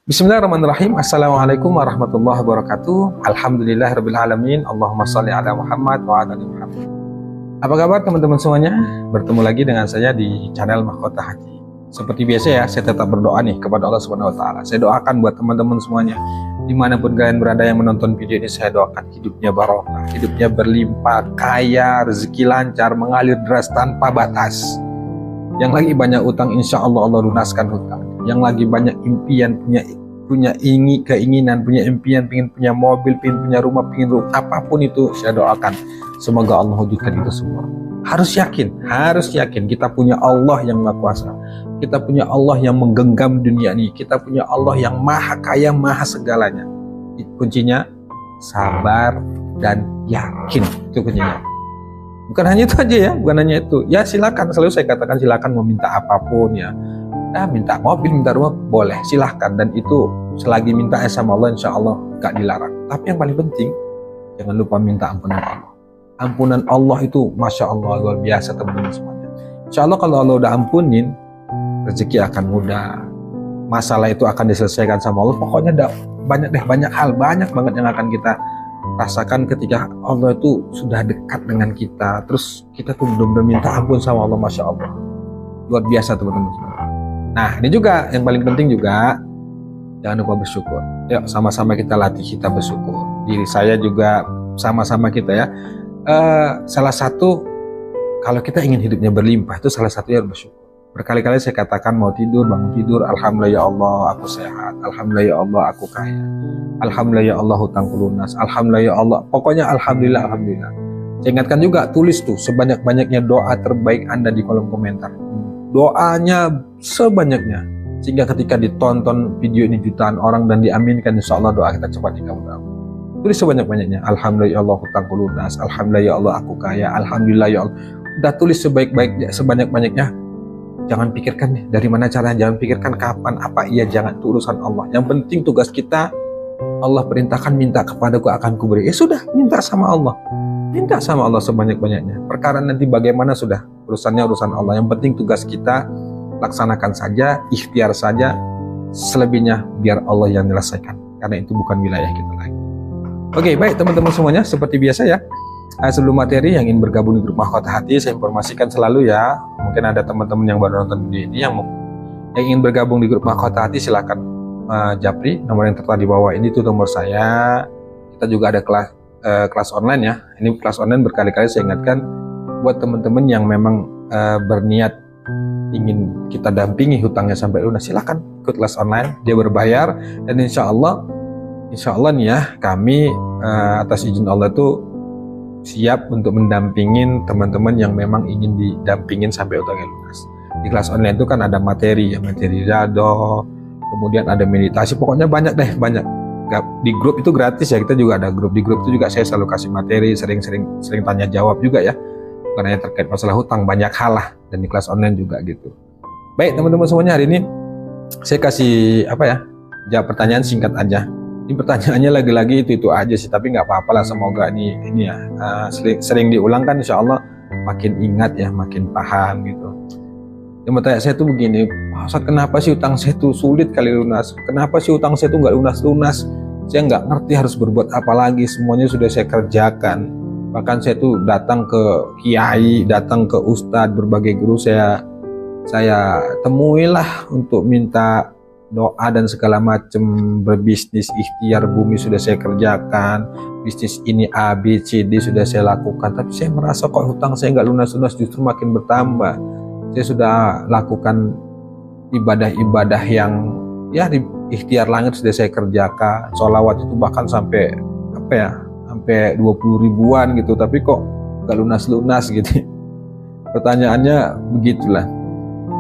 Bismillahirrahmanirrahim. Assalamualaikum warahmatullahi wabarakatuh. Alhamdulillahirrabbilalamin. Allahumma sholli ala Muhammad wa ala ali Muhammad. Apa kabar teman-teman semuanya? Bertemu lagi dengan saya di channel Mahkota Hati. Seperti biasa ya, saya tetap berdoa nih kepada Allah Subhanahu wa taala. Saya doakan buat teman-teman semuanya, dimanapun kalian berada yang menonton video ini, saya doakan hidupnya barokah, hidupnya berlimpah, kaya, rezeki lancar, mengalir deras tanpa batas. Yang lagi banyak utang, insya Allah Allah lunaskan hutang. Yang lagi banyak impian, punya keinginan, punya impian, pengen punya mobil, pengen punya rumah, pengen apapun itu, saya doakan semoga Allah wujudkan itu semua. Harus yakin kita punya Allah yang Maha Kuasa, kita punya Allah yang menggenggam dunia ini, kita punya Allah yang maha kaya, maha segalanya. Kuncinya sabar dan yakin, itu kuncinya. Bukan hanya itu aja ya, bukan hanya itu. Ya silakan, selalu saya katakan silakan mau minta apapun ya. Minta mobil, minta rumah, boleh, silahkan. Dan itu selagi minta sama Allah, insya Allah gak dilarang. Tapi yang paling penting, jangan lupa minta ampunan Allah. Ampunan Allah itu Masya Allah luar biasa teman-teman semuanya. Insya Allah kalau Allah udah ampunin, rezeki akan mudah, masalah itu akan diselesaikan sama Allah. Pokoknya banyak hal, banyak banget yang akan kita rasakan ketika Allah itu sudah dekat dengan kita. Terus kita tuh benar-benar minta ampun sama Allah, Masya Allah. Luar biasa teman-teman semuanya. Nah ini juga yang paling penting juga, jangan lupa bersyukur. Yuk sama-sama kita latih kita bersyukur. Diri saya juga sama-sama kita ya. Salah satu, kalau kita ingin hidupnya berlimpah, itu salah satunya bersyukur. Berkali-kali saya katakan mau tidur, bangun tidur, Alhamdulillah ya Allah aku sehat, Alhamdulillah ya Allah aku kaya, Alhamdulillah ya Allah hutangku lunas, Alhamdulillah ya Allah. Pokoknya Alhamdulillah, Alhamdulillah. Saya ingatkan juga, tulis tuh sebanyak-banyaknya doa terbaik Anda di kolom komentar. Doanya sebanyaknya, sehingga ketika ditonton video ini jutaan orang dan diaminkan, insya Allah doa kita cepat dikabulkan. Tulis sebanyak-banyaknya, Alhamdulillah ya Allah hutangku lunas, Alhamdulillah ya Allah aku kaya, Alhamdulillah ya Allah. Udah tulis sebaik-baiknya, sebanyak-banyaknya. Jangan pikirkan nih dari mana caranya, jangan pikirkan kapan, apa iya, jangan, itu urusan Allah. Yang penting tugas kita, Allah perintahkan minta kepadaku akan kuberi. Ya sudah, minta sama Allah. Minta sama Allah sebanyak-banyaknya. Perkara nanti bagaimana sudah urusannya urusan Allah. Yang penting tugas kita laksanakan saja, ikhtiar saja. Selebihnya biar Allah yang menyelesaikan, karena itu bukan wilayah kita lagi. Oke, baik teman-teman semuanya, seperti biasa ya. Sebelum materi yang ingin bergabung di grup Mahkota Hati, saya informasikan selalu ya. Mungkin ada teman-teman yang baru nonton video ini yang ingin bergabung di grup Mahkota Hati, silakan japri nomor yang tertera di bawah ini, itu nomor saya. Kita juga ada kelas online ya. Ini kelas online berkali-kali saya ingatkan buat teman-teman yang memang berniat ingin kita dampingi hutangnya sampai lunas, silakan ikut kelas online, dia berbayar. Dan insya Allah nih ya, kami atas izin Allah itu siap untuk mendampingin teman-teman yang memang ingin didampingin sampai hutangnya lunas. Di kelas online itu kan ada materi ya, materi rado, kemudian ada meditasi, pokoknya banyak deh, banyak. Di grup itu gratis ya, kita juga ada grup. Di grup itu juga saya selalu kasih materi, sering tanya jawab juga ya, bukan hanya terkait masalah hutang, banyak hal lah. Dan di kelas online juga gitu. Baik teman-teman semuanya, hari ini saya kasih jawab pertanyaan singkat aja. Ini pertanyaannya lagi-lagi itu aja sih, tapi nggak apa-apa lah, semoga ini ya sering diulang kan, insya Allah makin ingat ya, makin paham gitu. Yang bertanya saya tuh begini, Pak Ustadz, kenapa sih utang saya tuh sulit kali lunas? Kenapa sih utang saya tuh nggak lunas-lunas? Saya nggak ngerti harus berbuat apa lagi, semuanya sudah saya kerjakan. Bahkan saya tuh datang ke kiai, datang ke ustadz, berbagai guru saya temuilah untuk minta doa dan segala macam, berbisnis, ikhtiar bumi sudah saya kerjakan, bisnis ini A, B, C, D sudah saya lakukan, tapi saya merasa kok hutang saya nggak lunas-lunas, justru makin bertambah. Saya sudah lakukan ibadah-ibadah yang ya di ikhtiar langit sudah saya kerjakan, sholawat itu bahkan sampai sampai 20 ribuan gitu, tapi kok nggak lunas-lunas gitu. Pertanyaannya begitulah.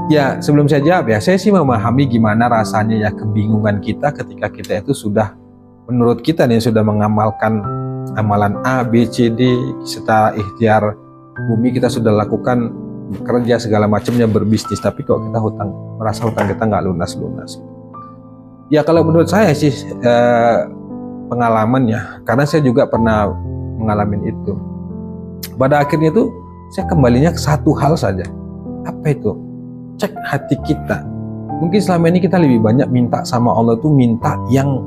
Ya sebelum saya jawab ya, saya sih memahami gimana rasanya ya, kebingungan kita ketika kita itu sudah, menurut kita nih, sudah mengamalkan amalan A, B, C, D setelah ikhtiar bumi, kita sudah lakukan, bekerja segala macamnya, berbisnis, tapi kok kita merasa hutang kita nggak lunas-lunas. Ya kalau menurut saya sih pengalaman ya, karena saya juga pernah mengalami itu. Pada akhirnya itu saya kembalinya ke satu hal saja. Apa itu? Cek hati kita. Mungkin selama ini kita lebih banyak minta sama Allah tuh minta yang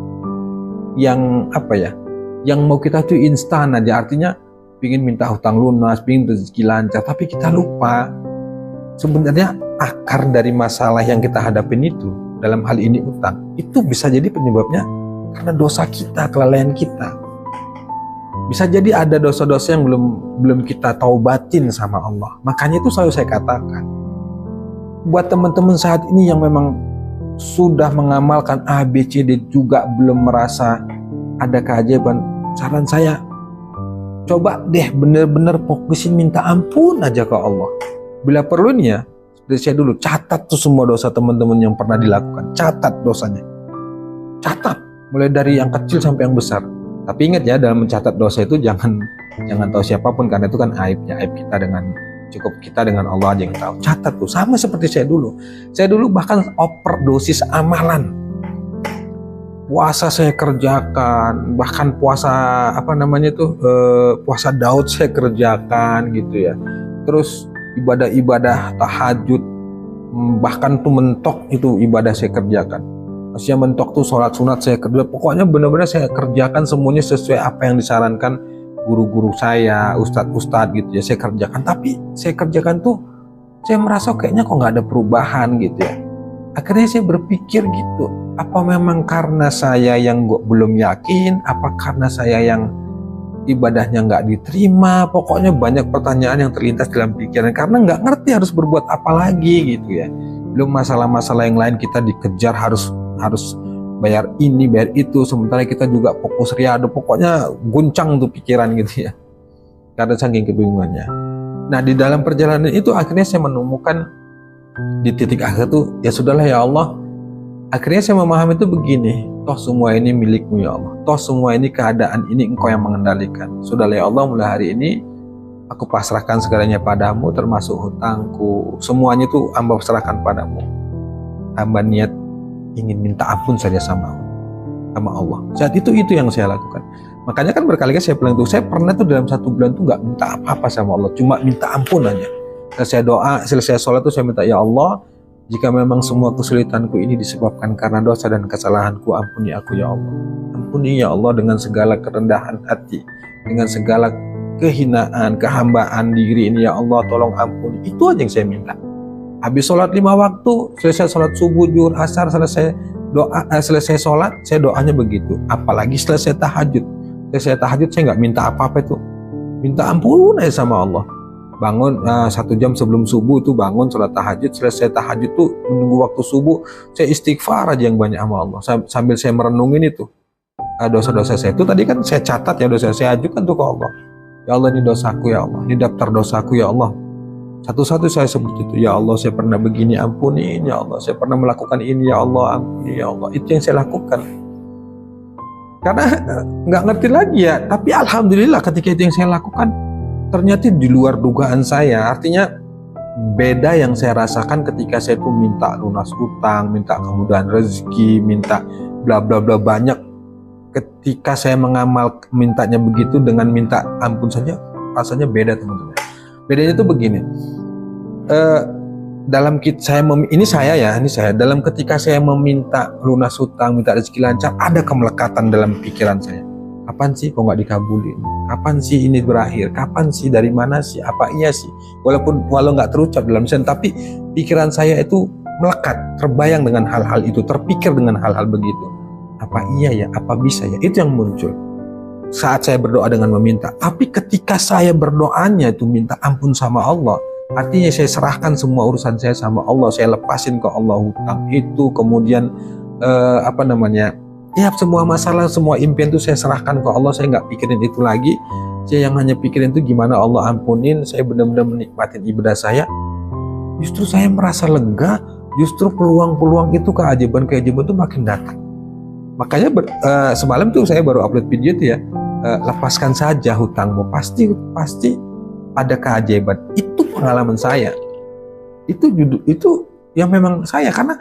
apa ya, yang mau kita tuh instan aja, artinya pingin minta hutang lunas, pingin rezeki lancar, tapi kita lupa sebenarnya akar dari masalah yang kita hadapin itu, dalam hal ini utang, itu bisa jadi penyebabnya karena dosa kita, kelalaian kita. Bisa jadi ada dosa-dosa yang belum kita taubatin sama Allah. Makanya itu selalu saya katakan, buat teman-teman saat ini yang memang sudah mengamalkan A, B, C, D juga belum merasa ada keajaiban, saran saya, coba deh bener-bener fokusin minta ampun aja ke Allah. Bila perlu nih ya, dari saya dulu, catat tuh semua dosa teman-teman yang pernah dilakukan. Catat dosanya. Catat. Mulai dari yang kecil sampai yang besar. Tapi ingat ya, dalam mencatat dosa itu jangan tahu siapapun, karena itu kan aibnya, aib kita cukup kita dengan Allah aja yang tahu. Catat tuh, sama seperti saya dulu. Saya dulu bahkan overdosis amalan. Puasa saya kerjakan, bahkan puasa puasa Daud saya kerjakan gitu ya. Terus ibadah-ibadah tahajud, bahkan tuh mentok itu ibadah saya kerjakan. Masih mentok tuh sholat sunat saya kerjakan. Pokoknya benar-benar saya kerjakan semuanya sesuai apa yang disarankan guru-guru saya, ustadz-ustadz gitu ya, saya kerjakan. Tapi saya kerjakan tuh, saya merasa kayaknya kok nggak ada perubahan gitu ya. Akhirnya saya berpikir gitu, apa memang karena saya yang belum yakin, apa karena saya yang ibadahnya nggak diterima. Pokoknya banyak pertanyaan yang terlintas dalam pikiran, karena nggak ngerti harus berbuat apa lagi gitu ya. Belum masalah-masalah yang lain kita dikejar harus bayar ini, bayar itu, sementara kita juga fokus riado. Pokoknya guncang tuh pikiran gitu ya, karena saking kebingungannya. Nah, di dalam perjalanan itu akhirnya saya menemukan di titik akhir tuh, ya sudahlah ya Allah. Akhirnya saya memahami itu begini, toh semua ini milikmu ya Allah, toh semua ini keadaan ini engkau yang mengendalikan. Sudahlah ya Allah, mulai hari ini aku pasrahkan segalanya padamu, termasuk hutangku, semuanya itu hamba serahkan padamu. Hamba niat ingin minta ampun saja sama Allah. Saat itu yang saya lakukan. Makanya kan berkali-kali saya bilang tuh, saya pernah tuh dalam 1 bulan tuh nggak minta apa-apa sama Allah, cuma minta ampun aja. Selesai doa, selesai sholat tuh saya minta, ya Allah, jika memang semua kesulitanku ini disebabkan karena dosa dan kesalahanku, ampuni aku ya Allah. Ampuni ya Allah dengan segala kerendahan hati, dengan segala kehinaan, kehambaan diri ini ya Allah, tolong ampuni. Itu aja yang saya minta. Habis sholat 5 waktu, selesai sholat subuh, zuhur, asar, selesai doa, selesai sholat, saya doanya begitu. Apalagi selesai tahajud. Selesai tahajud saya nggak minta apa-apa itu, minta ampun aja sama Allah. Bangun 1 jam sebelum subuh itu bangun sholat tahajud, selesai tahajud tuh menunggu waktu subuh, saya istighfar aja yang banyak sama Allah. Sambil saya merenungin itu dosa-dosa saya itu tadi kan saya catat ya, dosa saya ajukan tuh ke Allah. Ya Allah, ini dosaku ya Allah, ini daftar dosaku ya Allah. Satu-satu saya sebut itu, ya Allah saya pernah begini, ampuni, ya Allah saya pernah melakukan ini, ya Allah ampuni, ya Allah. Itu yang saya lakukan. Karena nggak ngerti lagi ya, tapi alhamdulillah ketika itu yang saya lakukan ternyata di luar dugaan saya. Artinya beda yang saya rasakan ketika saya tuh minta lunas utang, minta kemudahan rezeki, minta bla bla bla banyak. Ketika saya mengamal mintanya begitu dengan minta ampun saja, rasanya beda teman-teman. Bedanya tuh begini, dalam ketika saya meminta lunas hutang, minta rezeki lancar, ada kemelekatan dalam pikiran saya. Kapan sih kok nggak dikabulin? Kapan sih ini berakhir? Kapan sih, dari mana sih? Apa iya sih? Walau nggak terucap dalam lisan, tapi pikiran saya itu melekat, terbayang dengan hal-hal itu, terpikir dengan hal-hal begitu. Apa iya ya? Apa bisa ya? Itu yang muncul saat saya berdoa dengan meminta. Tapi ketika saya berdoanya itu minta ampun sama Allah, artinya saya serahkan semua urusan saya sama Allah, saya lepasin ke Allah hutang itu, kemudian semua masalah, semua impian itu saya serahkan ke Allah. Saya nggak pikirin itu lagi, saya yang hanya pikirin itu gimana Allah ampunin. Saya benar-benar menikmatin ibadah saya. Justru saya merasa lega, justru peluang-peluang itu, keajaiban-keajaiban itu makin datang. Makanya semalam tuh saya baru upload video itu ya, lepaskan saja hutangmu, pasti ada keajaiban. Itu pengalaman saya. Itu yang memang saya, karena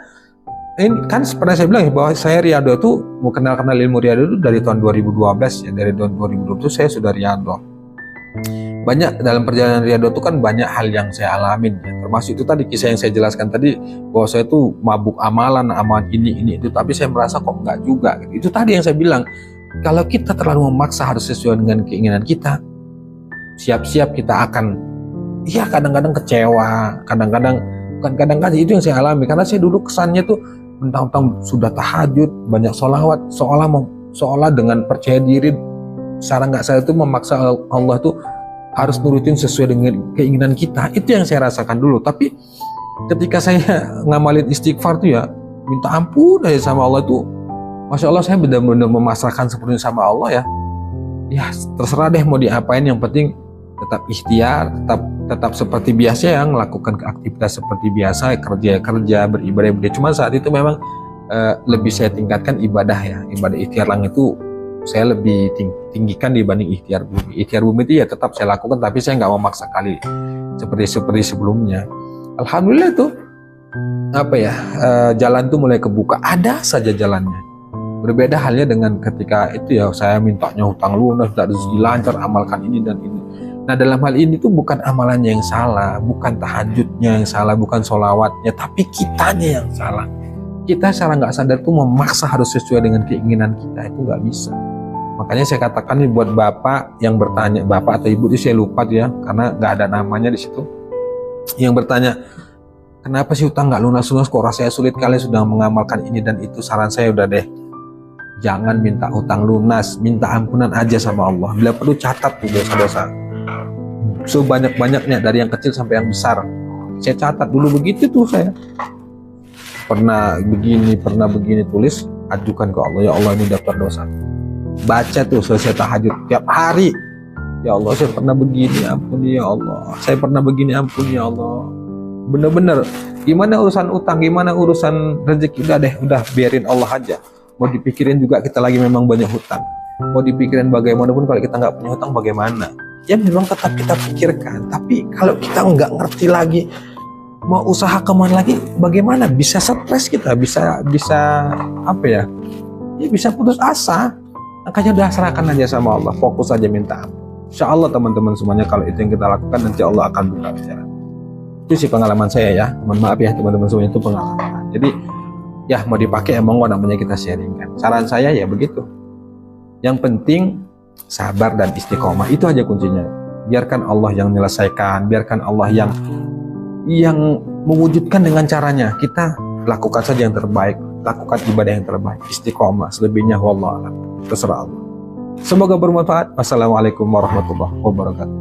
ini kan pernah saya bilang bahwa saya riado itu mau kenal ilmu riado itu dari tahun 2012 ya, dari tahun 2020 saya sudah riado. banyak dalam perjalanan riyadhah itu kan banyak hal yang saya alamin ya. Termasuk itu tadi kisah yang saya jelaskan tadi, bahwa saya itu mabuk amalan ini itu, tapi saya merasa kok enggak juga gitu. Itu tadi yang saya bilang, kalau kita terlalu memaksa harus sesuai dengan keinginan kita, siap-siap kita akan ya kadang-kadang kecewa, kadang-kadang itu yang saya alami. Karena saya dulu kesannya tuh mentang-mentang sudah tahajud, banyak sholawat, seolah dengan percaya diri secara nggak sadar itu memaksa Allah tuh harus nurutin sesuai dengan keinginan kita. Itu yang saya rasakan dulu. Tapi ketika saya ngamalin istighfar tuh ya, minta ampun aja sama Allah tuh, Masya Allah saya benar-benar memasrahkan sepenuhnya sama Allah ya. Ya terserah deh mau diapain, yang penting tetap ikhtiar, tetap seperti biasa ya, melakukan aktivitas seperti biasa, kerja, beribadah. Cuma saat itu memang lebih saya tingkatkan ibadah ya, ibadah ikhtiar lang itu saya lebih tinggikan dibanding ikhtiar bumi. Ikhtiar bumi itu ya tetap saya lakukan, tapi saya nggak memaksa kali seperti sebelumnya. Alhamdulillah tuh jalan tuh mulai kebuka, ada saja jalannya. Berbeda halnya dengan ketika itu ya saya mintanya hutang lunas, tak rezeki lancar, amalkan ini dan ini. Nah dalam hal ini tuh bukan amalannya yang salah, bukan tahajudnya yang salah, bukan sholawatnya, tapi kitanya yang salah. Kita secara nggak sadar tuh memaksa harus sesuai dengan keinginan kita, itu nggak bisa. Makanya saya katakan nih buat bapak yang bertanya, bapak atau ibu itu saya lupa tuh ya, karena nggak ada namanya di situ, yang bertanya kenapa sih hutang nggak lunas-lunas, kok rasanya sulit, kalian sudah mengamalkan ini dan itu. Saran saya udah deh, jangan minta hutang lunas, minta ampunan aja sama Allah. Bila perlu catat tuh dosa-dosa sebanyak-banyaknya, dari yang kecil sampai yang besar. Saya catat dulu begitu tuh, saya pernah begini tulis, ajukan ke Allah, ya Allah ini daftar dosa. Baca tuh selesai tahajud tiap hari, ya Allah saya pernah begini, ampuni ya Allah, saya pernah begini, ampuni ya Allah. Bener-bener gimana urusan utang, gimana urusan rezeki, udah biarin Allah aja. Mau dipikirin juga kita lagi memang banyak hutang, mau dipikirin bagaimanapun kalau kita nggak punya hutang bagaimana, ya memang tetap kita pikirkan. Tapi kalau kita nggak ngerti lagi mau usaha kemana lagi, bagaimana, bisa stres kita, bisa bisa putus asa. Makanya udah serahkan aja sama Allah, fokus aja minta ampun. Insya Allah teman-teman semuanya, kalau itu yang kita lakukan, nanti Allah akan buka jalan. Itu sih pengalaman saya ya, mohon maaf ya teman-teman semuanya, itu pengalaman. Jadi ya mau dipakai emang namanya kita sharingkan. Saran saya ya begitu. Yang penting sabar dan istiqomah, itu aja kuncinya. Biarkan Allah yang menyelesaikan, biarkan Allah yang mewujudkan dengan caranya. Kita lakukan saja yang terbaik, lakukan ibadah yang terbaik, istiqomah. Selebihnya wallah alam, terserah Allah. Semoga bermanfaat. Wassalamualaikum warahmatullahi wabarakatuh.